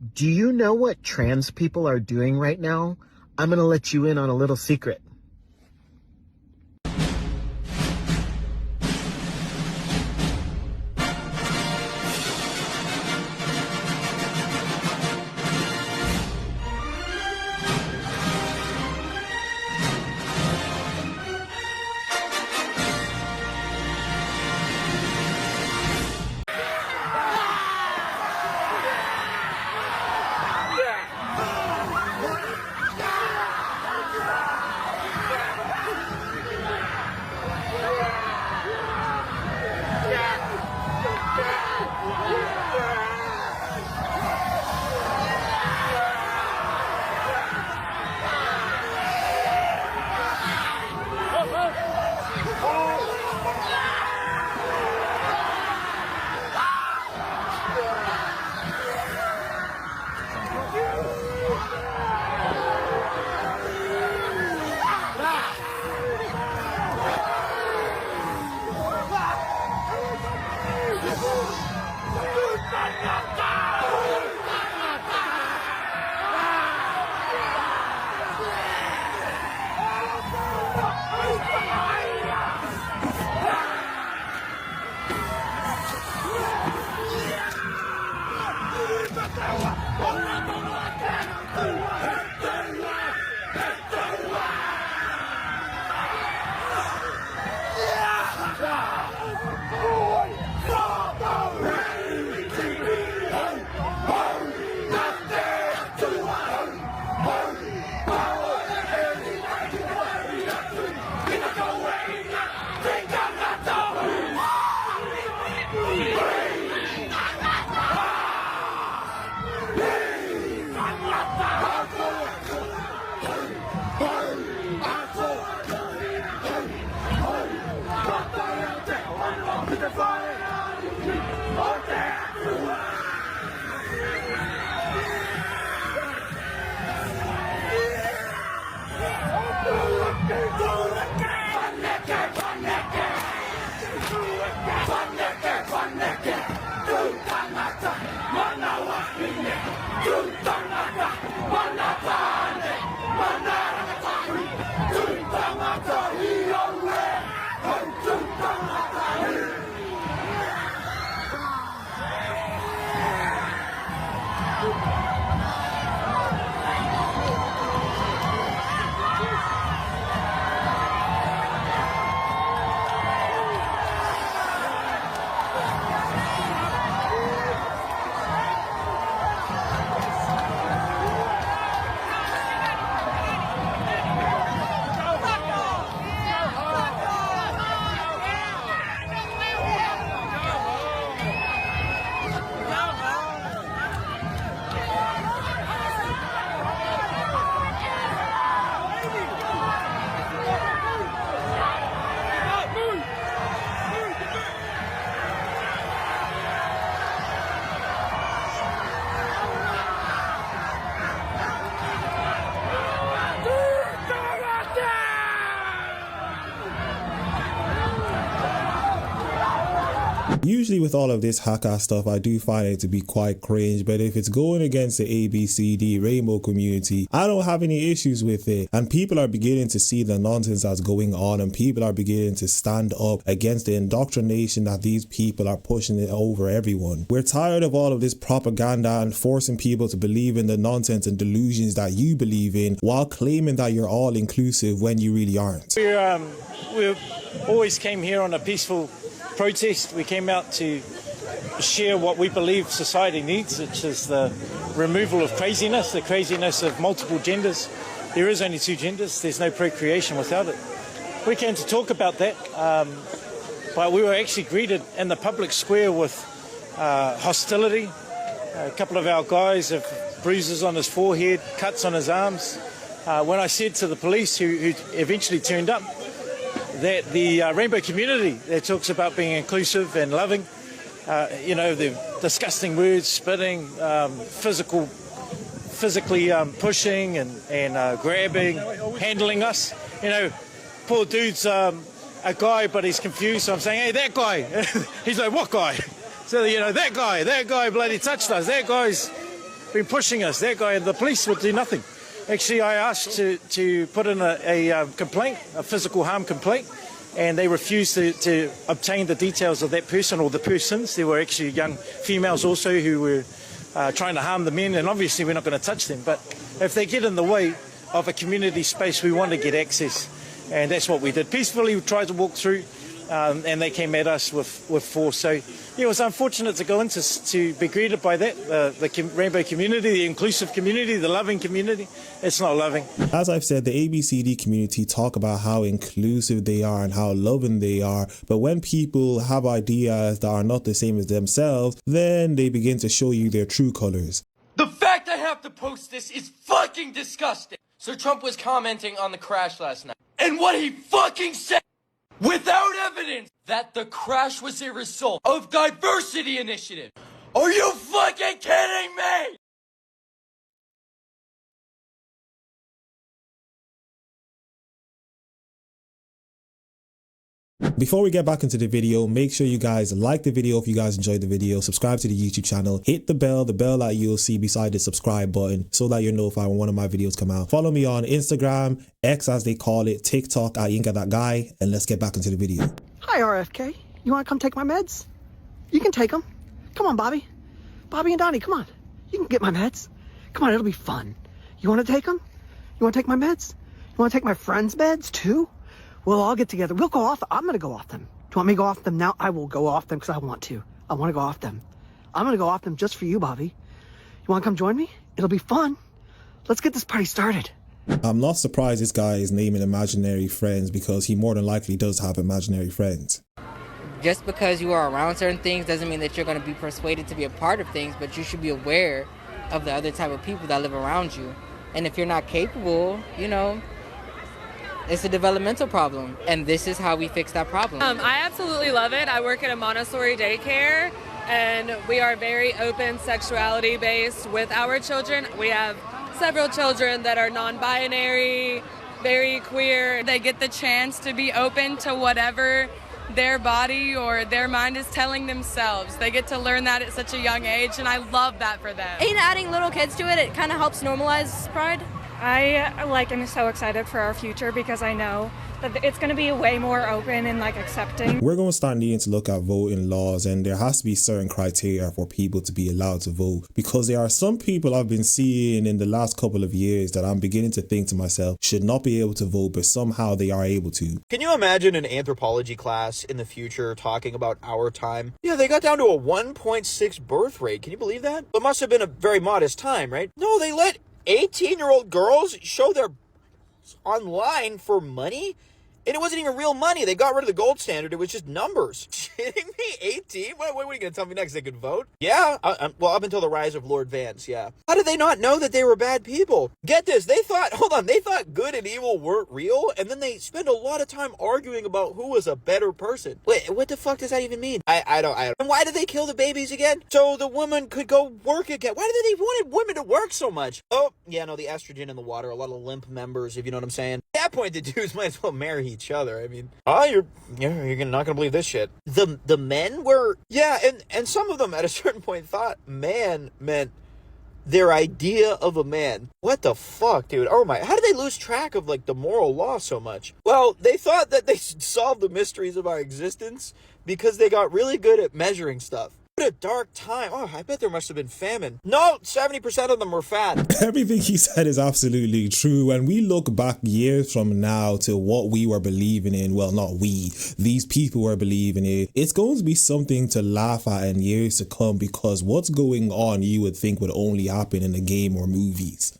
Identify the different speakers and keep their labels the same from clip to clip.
Speaker 1: Do you know what trans people are doing right now? I'm going to let you in on a little secret.
Speaker 2: Usually with all of this haka stuff, I do find it to be quite cringe, but if it's going against the ABCD rainbow community, I don't have any issues with it. And people are beginning to see the nonsense that's going on, and people are beginning to stand up against the indoctrination that these people are pushing it over everyone. We're tired of all of this propaganda and forcing people to believe in the nonsense and delusions that you believe in while claiming that you're all inclusive when you really aren't.
Speaker 3: We always came here on a peaceful protest. We came out to share what we believe society needs, which is the removal of craziness, the craziness of multiple genders. There is only two genders. There's no procreation without it. We came to talk about that, but we were actually greeted in the public square with hostility. A couple of our guys have bruises on his forehead, cuts on his arms. When I said to the police, who eventually turned up, that the rainbow community that talks about being inclusive and loving, the disgusting words, spitting, physically pushing and grabbing, handling us. Poor dude's a guy, but he's confused. So I'm saying, hey, that guy. He's like, what guy? So, that guy bloody touched us. That guy's been pushing us. That guy, the police would do nothing. Actually, I asked to put in a complaint, a physical harm complaint, and they refused to obtain the details of that person or the persons. There were actually young females also who were trying to harm the men, and obviously we're not going to touch them. But if they get in the way of a community space, we want to get access, and that's what we did. Peacefully, we tried to walk through, and they came at us with force. So yeah, it was unfortunate to go into to be greeted by that, the rainbow community, the inclusive community, the loving community. It's not loving.
Speaker 2: As I've said, the ABCD community talk about how inclusive they are and how loving they are, but when people have ideas that are not the same as themselves, then they begin to show you their true colors.
Speaker 4: The fact I have to post this is fucking disgusting. So Trump was commenting on the crash last night, and what he fucking said, without evidence, that the crash was a result of diversity initiative. Are you fucking kidding me?
Speaker 2: Before we get back into the video, make sure you guys like the video if you guys enjoyed the video, subscribe to the YouTube channel, hit the bell that you'll see beside the subscribe button so that you're notified when one of my videos come out. Follow me on Instagram, X as they call it, TikTok at YinkaThatGuy, and let's get back into the video.
Speaker 5: Hi, RFK. You want to come take my meds? You can take them. Come on, Bobby. Bobby and Donnie, come on. You can get my meds. Come on, it'll be fun. You want to take them? You want to take my meds? You want to take my friends' meds, too? We'll all get together. We'll go off. I'm going to go off them. Do you want me to go off them now? I will go off them because I want to. I want to go off them. I'm going to go off them just for you, Bobby. You want to come join me? It'll be fun. Let's get this party started.
Speaker 2: I'm not surprised this guy is naming imaginary friends because he more than likely does have imaginary friends.
Speaker 6: Just because you are around certain things doesn't mean that you're going to be persuaded to be a part of things, but you should be aware of the other type of people that live around you. And if you're not capable, you know, it's a developmental problem, and this is how we fix that problem.
Speaker 7: I absolutely love it. I work at a Montessori daycare, and we are very open sexuality based with our children. We have several children that are non-binary, very queer. They get the chance to be open to whatever their body or their mind is telling themselves. They get to learn that at such a young age, and I love that for them.
Speaker 8: And adding little kids to it, it kind of helps normalize pride.
Speaker 9: I'm so excited for our future because I know that it's going to be way more open and accepting.
Speaker 2: We're going to start needing to look at voting laws, and there has to be certain criteria for people to be allowed to vote, because there are some people I've been seeing in the last couple of years that I'm beginning to think to myself should not be able to vote, but somehow they are able to.
Speaker 10: Can you imagine an anthropology class in the future talking about our time? Yeah, they got down to a 1.6 birth rate. Can you believe that? It must have been a very modest time, right? No, they let 18-year-old girls show their online for money, and it wasn't even real money. They got rid of the gold standard. It was just numbers. Kidding me? 18? What are you going to tell me next? They could vote? Yeah. Well, up until the rise of Lord Vance, yeah. How did they not know that they were bad people? Get this. They thought good and evil weren't real, and then they spend a lot of time arguing about who was a better person. Wait, what the fuck does that even mean? I don't. And why did they kill the babies again? So the woman could go work again. Why did they wanted women to work so much? Oh, yeah, no, the estrogen in the water, a lot of limp members, if you know what I'm saying. At that point, the dudes might as well marry each other. I mean, you're not gonna believe this shit. The men were, yeah, and some of them at a certain point thought man meant their idea of a man. What the fuck, dude? Oh my, how did they lose track of the moral law so much? Well, they thought that they solved the mysteries of our existence because they got really good at measuring stuff. What a dark time. Oh, I bet there must have been famine. No, 70% of them were fat.
Speaker 2: Everything he said is absolutely true. When we look back years from now to what we were believing in, well, not we, these people were believing in, it's going to be something to laugh at in years to come, because what's going on you would think would only happen in a game or movies.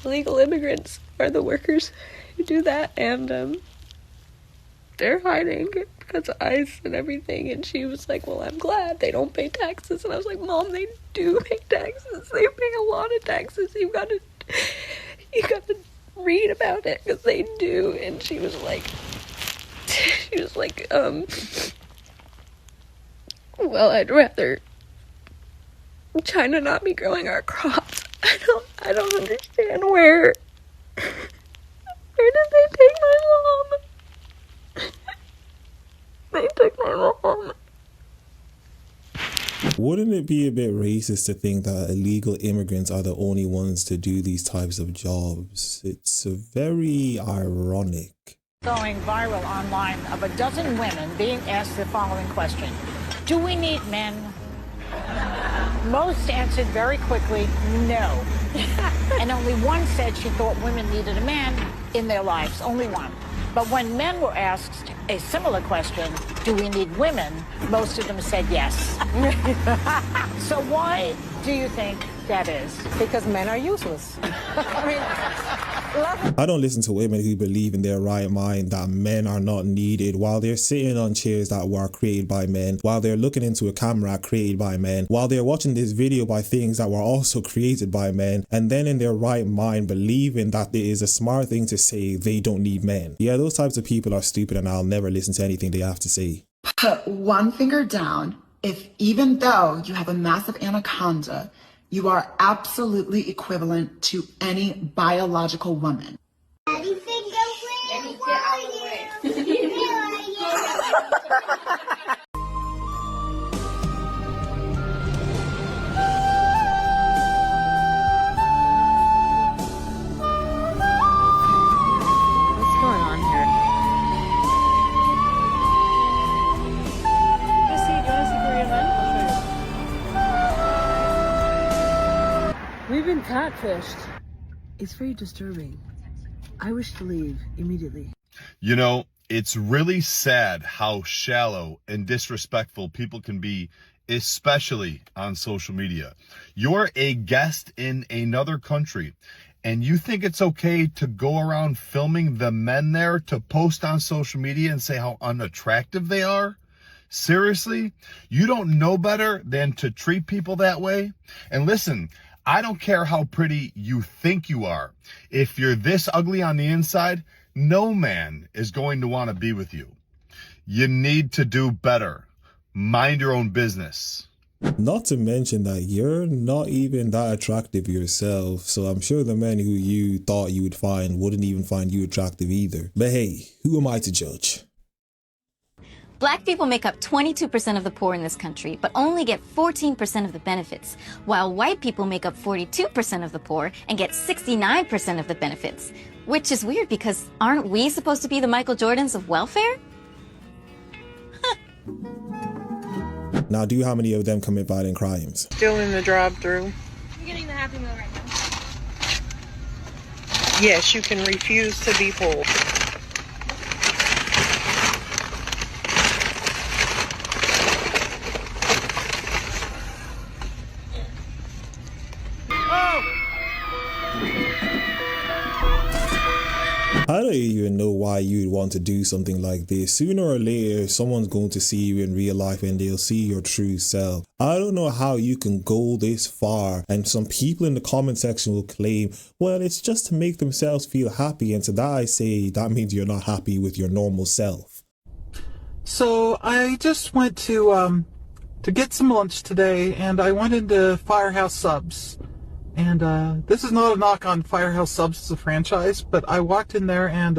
Speaker 9: Illegal immigrants are the workers who do that, and they're hiding because of ICE and everything. And she was like, well, I'm glad they don't pay taxes. And I was like, Mom, they do pay taxes. They pay a lot of taxes. You got to read about it, because they do. And she was like, well, I'd rather China not be growing our crops. I don't understand where did they take my mom? They took my mom.
Speaker 2: Wouldn't it be a bit racist to think that illegal immigrants are the only ones to do these types of jobs? It's very ironic.
Speaker 11: Going viral online of a dozen women being asked the following question: do we need men? Most answered very quickly, no. And only one said she thought women needed a man in their lives, only one. But when men were asked a similar question, do we need women, most of them said yes. So why do you think that is?
Speaker 12: Because men are useless.
Speaker 2: I don't listen to women who believe in their right mind that men are not needed while they're sitting on chairs that were created by men, while they're looking into a camera created by men, while they're watching this video by things that were also created by men, and then in their right mind believing that it is a smart thing to say they don't need men. Yeah, those types of people are stupid and I'll never listen to anything they have to say.
Speaker 13: Put one finger down if, even though you have a massive anaconda, you are absolutely equivalent to any biological woman.
Speaker 5: We've been catfished. It's very disturbing. I wish to leave immediately.
Speaker 14: You know, it's really sad how shallow and disrespectful people can be, especially on social media. You're a guest in another country, and you think it's okay to go around filming the men there to post on social media and say how unattractive they are? Seriously? You don't know better than to treat people that way? And listen, I don't care how pretty you think you are. If you're this ugly on the inside, no man is going to want to be with you. You need to do better. Mind your own business.
Speaker 2: Not to mention that you're not even that attractive yourself, so I'm sure the men who you thought you would find wouldn't even find you attractive either. But hey, who am I to judge?
Speaker 15: Black people make up 22% of the poor in this country, but only get 14% of the benefits, while white people make up 42% of the poor and get 69% of the benefits. Which is weird because aren't we supposed to be the Michael Jordans of welfare?
Speaker 2: Now, do how many of them commit violent crimes?
Speaker 16: Still in the drive-thru.
Speaker 8: I'm getting the Happy Meal right now.
Speaker 16: Yes, you can refuse to be full.
Speaker 2: I don't even know why you'd want to do something like this. Sooner or later, someone's going to see you in real life and they'll see your true self. I don't know how you can go this far, and some people in the comment section will claim, well, it's just to make themselves feel happy, and to that I say, that means you're not happy with your normal self.
Speaker 5: So I just went to get some lunch today, and I went into Firehouse Subs. And this is not a knock on Firehouse Subs as a franchise, but I walked in there and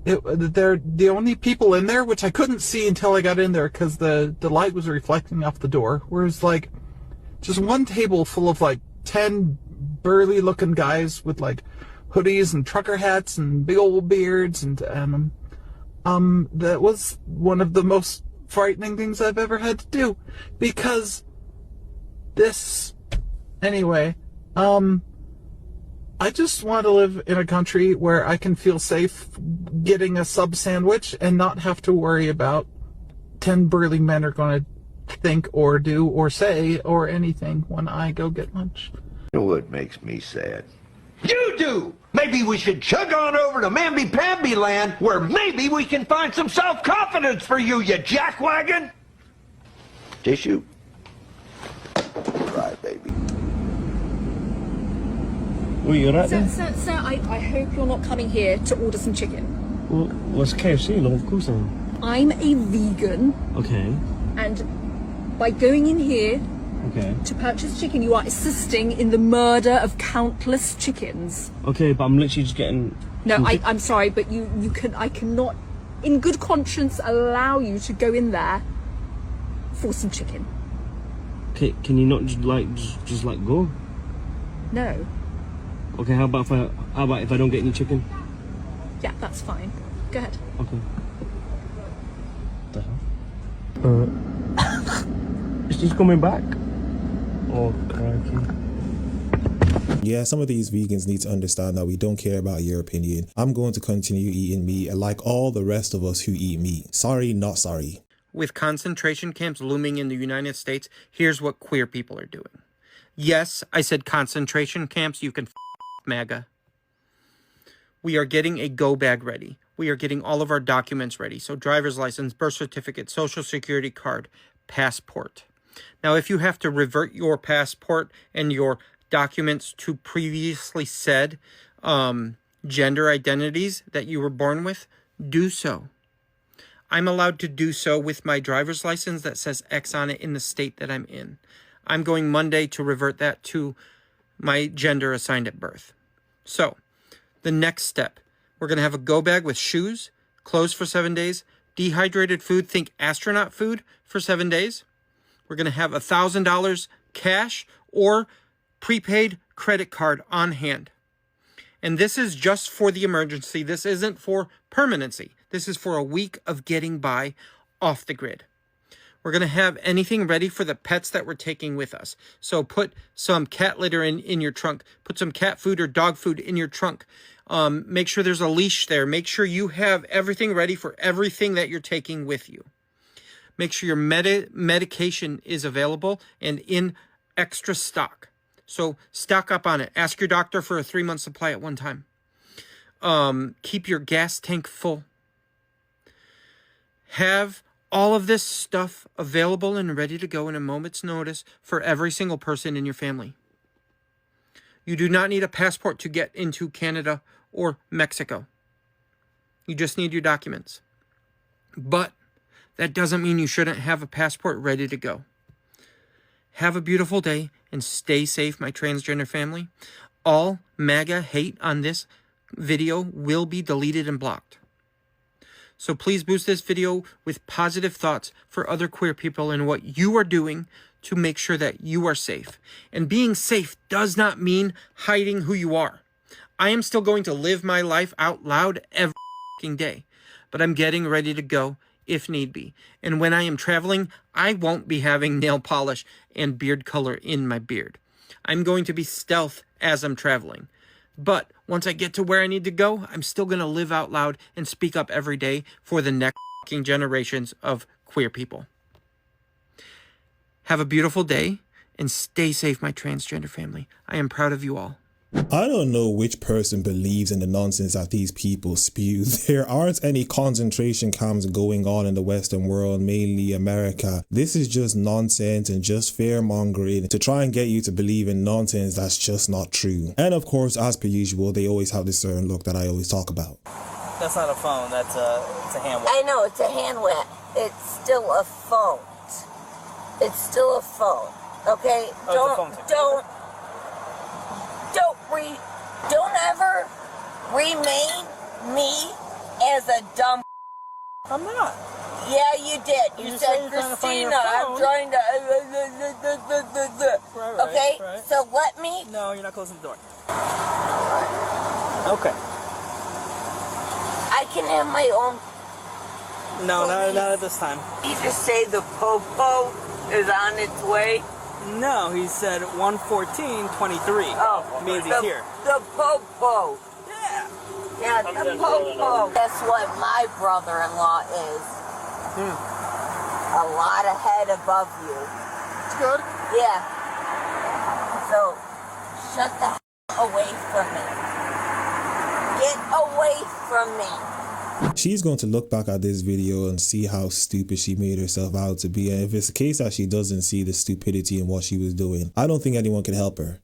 Speaker 5: they're the only people in there, which I couldn't see until I got in there because the light was reflecting off the door. Whereas like just one table full of like 10 burly looking guys with like hoodies and trucker hats and big old beards, and that was one of the most frightening things I've ever had to do, because this. Anyway, I just want to live in a country where I can feel safe getting a sub sandwich and not have to worry about 10 burly men are going to think or do or say or anything when I go get lunch.
Speaker 17: You know what makes me sad? You do! Maybe we should chug on over to Mamby-Pamby land where maybe we can find some self-confidence for you, you jackwagon! Tissue? Right, baby.
Speaker 18: Well, you're right then.
Speaker 19: Sir, I hope you're not coming here to order some chicken.
Speaker 18: Well, what's KFC? No, of course not.
Speaker 19: I'm a vegan.
Speaker 18: Okay.
Speaker 19: And by going in here to purchase chicken, you are assisting in the murder of countless chickens.
Speaker 18: Okay, but I'm literally just getting...
Speaker 19: No, I'm sorry, but I cannot, in good conscience, allow you to go in there for some chicken.
Speaker 18: Can you not just like go?
Speaker 19: No.
Speaker 18: Okay, how about if I don't get any chicken?
Speaker 19: Yeah, that's fine. Go ahead.
Speaker 18: Okay. Is she coming back? Oh, crikey.
Speaker 2: Yeah, some of these vegans need to understand that we don't care about your opinion. I'm going to continue eating meat like all the rest of us who eat meat. Sorry, not sorry.
Speaker 12: With concentration camps looming in the United States, here's what queer people are doing. Yes, I said concentration camps. You can MAGA. We are getting a go bag ready. We are getting all of our documents ready. So driver's license, birth certificate, social security card, passport. Now, if you have to revert your passport and your documents to previously said gender identities that you were born with, do so. I'm allowed to do so with my driver's license that says X on it in the state that I'm in. I'm going Monday to revert that to my gender assigned at birth. So, the next step, we're going to have a go bag with shoes, clothes for 7 days, dehydrated food, think astronaut food for 7 days. We're going to have $1,000 cash or prepaid credit card on hand. And this is just for the emergency. This isn't for permanency. This is for a week of getting by off the grid. We're going to have anything ready for the pets that we're taking with us. So put some cat litter in your trunk. Put some cat food or dog food in your trunk. Make sure there's a leash there. Make sure you have everything ready for everything that you're taking with you. Make sure your medication is available and in extra stock. So stock up on it. Ask your doctor for a 3-month supply at one time. Keep your gas tank full. Have all of this stuff available and ready to go in a moment's notice for every single person in your family. You do not need a passport to get into Canada or Mexico. You just need your documents. But that doesn't mean you shouldn't have a passport ready to go. Have a beautiful day and stay safe, my transgender family. All MAGA hate on this video will be deleted and blocked. So please boost this video with positive thoughts for other queer people and what you are doing to make sure that you are safe. And being safe does not mean hiding who you are. I am still going to live my life out loud every day, but I'm getting ready to go if need be. And when I am traveling, I won't be having nail polish and beard color in my beard. I'm going to be stealth as I'm traveling. But once I get to where I need to go, I'm still going to live out loud and speak up every day for the next generations of queer people. Have a beautiful day and stay safe, my transgender family. I am proud of you all.
Speaker 2: I don't know which person believes in the nonsense that these people spew. There aren't any concentration camps going on in the Western world, mainly America. This is just nonsense and just fear-mongering to try and get you to believe in nonsense that's just not true. And of course, as per usual, they always have this certain look that I always talk about.
Speaker 20: That's not a phone, it's a hand wet.
Speaker 21: I know, it's a hand wet. It's still a phone. It's still a phone. Okay? Don't ever remain me as a dumb.
Speaker 20: I'm not.
Speaker 21: Yeah, you did. You said, Christina, I'm trying to. Okay,
Speaker 20: right.
Speaker 21: so let me.
Speaker 20: No, you're not closing the door. Okay.
Speaker 21: I can have my own.
Speaker 20: No, not at this time.
Speaker 21: Did you just say the popo is on its way?
Speaker 20: No, he said 1:14:23.
Speaker 21: Oh,
Speaker 20: means he's here.
Speaker 21: The popo. Yeah, the popo. That's what my brother-in-law is. A lot ahead above you.
Speaker 20: It's good.
Speaker 21: Yeah. So, shut the away from me. Get away from me.
Speaker 2: She's going to look back at this video and see how stupid she made herself out to be. And if it's the case that she doesn't see the stupidity in what she was doing, I don't think anyone can help her.